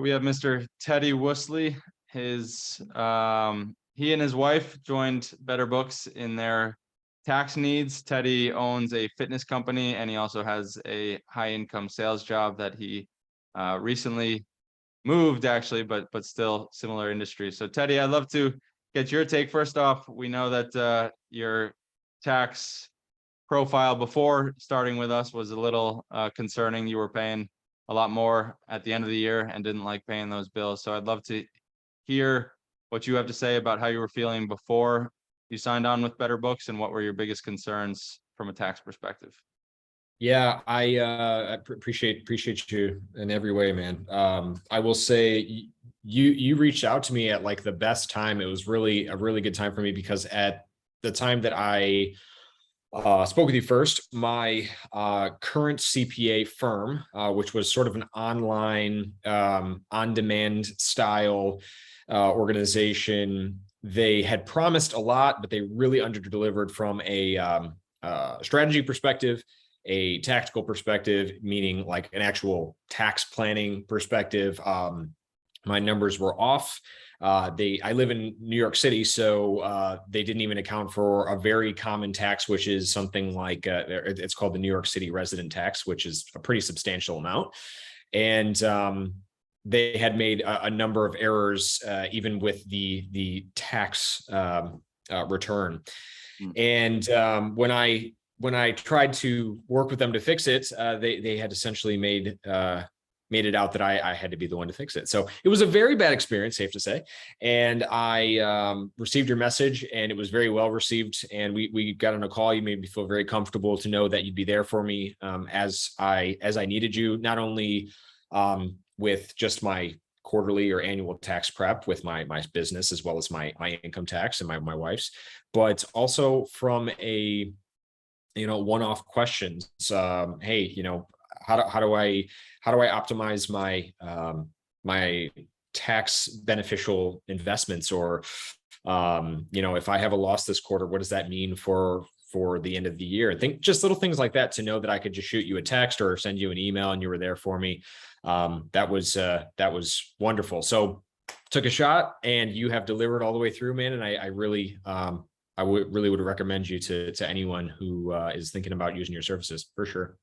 we have Mr. Teddy Woosley. He and his wife joined Better Books in their tax needs. Teddy owns a fitness company, and he also has a high income sales job that he recently moved, actually, but still similar industry. So Teddy, I'd love to get your take. First off, we know that your tax profile before starting with us was a little concerning. You were paying a lot more at the end of the year and didn't like paying those bills. So I'd love to hear what you have to say about how you were feeling before you signed on with Better Books and what were your biggest concerns from a tax perspective. Yeah, I appreciate you in every way, man. I will say you reached out to me at like the best time. It was really a really good time for me because at the time that I spoke with you first, my current CPA firm, which was sort of an online on-demand style organization, they had promised a lot, but they really under-delivered from a strategy perspective, a tactical perspective, meaning like an actual tax planning perspective. My numbers were off. I live in New York City, so they didn't even account for a very common tax, which is something like it's called the New York City resident tax, which is a pretty substantial amount. And they had made a number of errors, even with the tax return. And when I tried to work with them to fix it, they had essentially made it out that I had to be the one to fix it. So it was a very bad experience, safe to say. And I received your message, and it was very well received. And we got on a call. You made me feel very comfortable to know that you'd be there for me as I needed you, not only with just my quarterly or annual tax prep with my business, as well as my income tax and my wife's, but also from a one-off questions. Hey, how do I optimize my tax beneficial investments, or if I have a loss this quarter, what does that mean for the end of the year? I think just little things like that, to know that I could just shoot you a text or send you an email and you were there for me. That was wonderful. So took a shot, and you have delivered all the way through, man. And I really would recommend you to anyone who is thinking about using your services, for sure.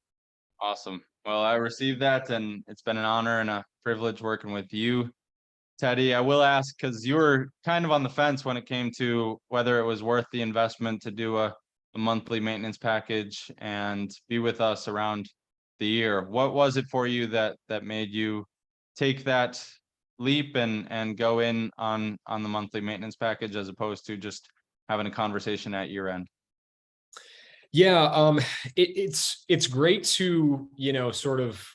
Awesome. Well, I received that, and it's been an honor and a privilege working with you, Teddy. I will ask, because you were kind of on the fence when it came to whether it was worth the investment to do a monthly maintenance package and be with us around the year. What was it for you that made you take that leap and go in on the monthly maintenance package, as opposed to just having a conversation at year end? Yeah, it's great to, sort of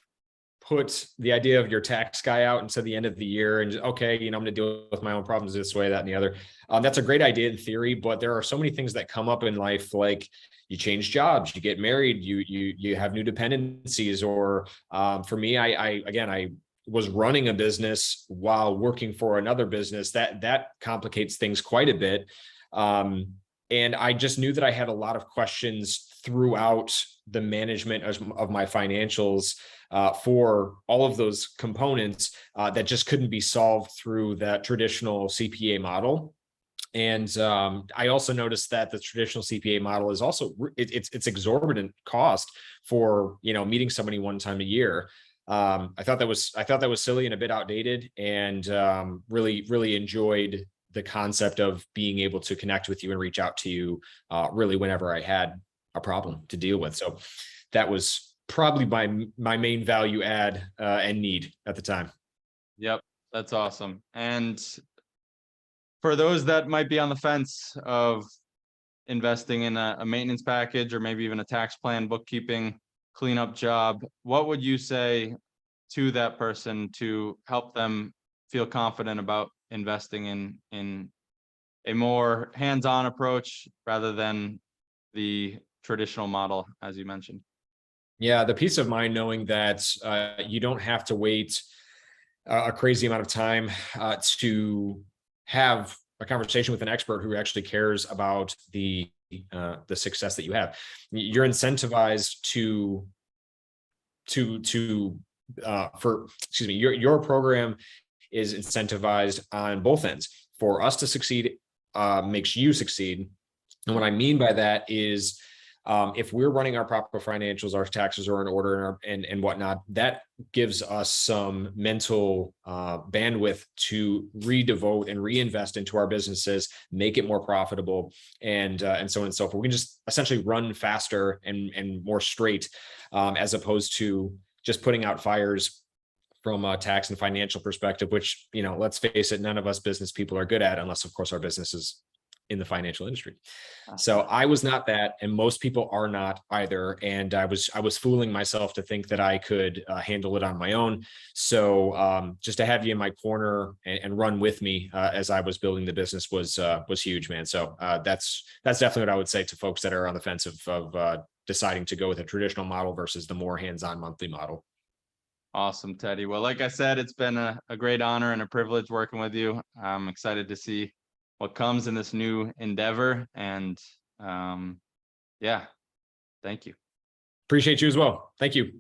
put the idea of your tax guy out until the end of the year and okay, I'm going to deal with my own problems this way, that, and the other. That's a great idea in theory, but there are so many things that come up in life, like you change jobs, you get married, you have new dependencies, or for me, I was running a business while working for another business. That complicates things quite a bit. And I just knew that I had a lot of questions throughout the management of my financials for all of those components that just couldn't be solved through that traditional CPA model. And I also noticed that the traditional CPA model is also it's exorbitant cost for meeting somebody one time a year. I thought that was silly and a bit outdated, and really enjoyed the concept of being able to connect with you and reach out to you really whenever I had a problem to deal with. So that was probably my main value add and need at the time. Yep, that's awesome. And for those that might be on the fence of investing in a maintenance package, or maybe even a tax plan, bookkeeping, cleanup job, what would you say to that person to help them feel confident about investing in a more hands-on approach rather than the traditional model, as you mentioned? Yeah, the peace of mind knowing that you don't have to wait a crazy amount of time to have a conversation with an expert who actually cares about the success that you have. You're incentivized to your program is incentivized on both ends for us to succeed, makes you succeed. And what I mean by that is, if we're running our proper financials, our taxes are in order and whatnot, that gives us some mental bandwidth to redevote and reinvest into our businesses, make it more profitable, and so on and so forth. We can just essentially run faster and more straight, as opposed to just putting out fires from a tax and financial perspective, which, let's face it, none of us business people are good at, unless of course our business is in the financial industry. So I was not that, and most people are not either. And I was fooling myself to think that I could handle it on my own. So just to have you in my corner and run with me as I was building the business was huge, man. So that's definitely what I would say to folks that are on the fence of deciding to go with a traditional model versus the more hands-on monthly model. Awesome, Teddy. Well, like I said, it's been a great honor and a privilege working with you. I'm excited to see what comes in this new endeavor. And yeah, thank you. Appreciate you as well. Thank you.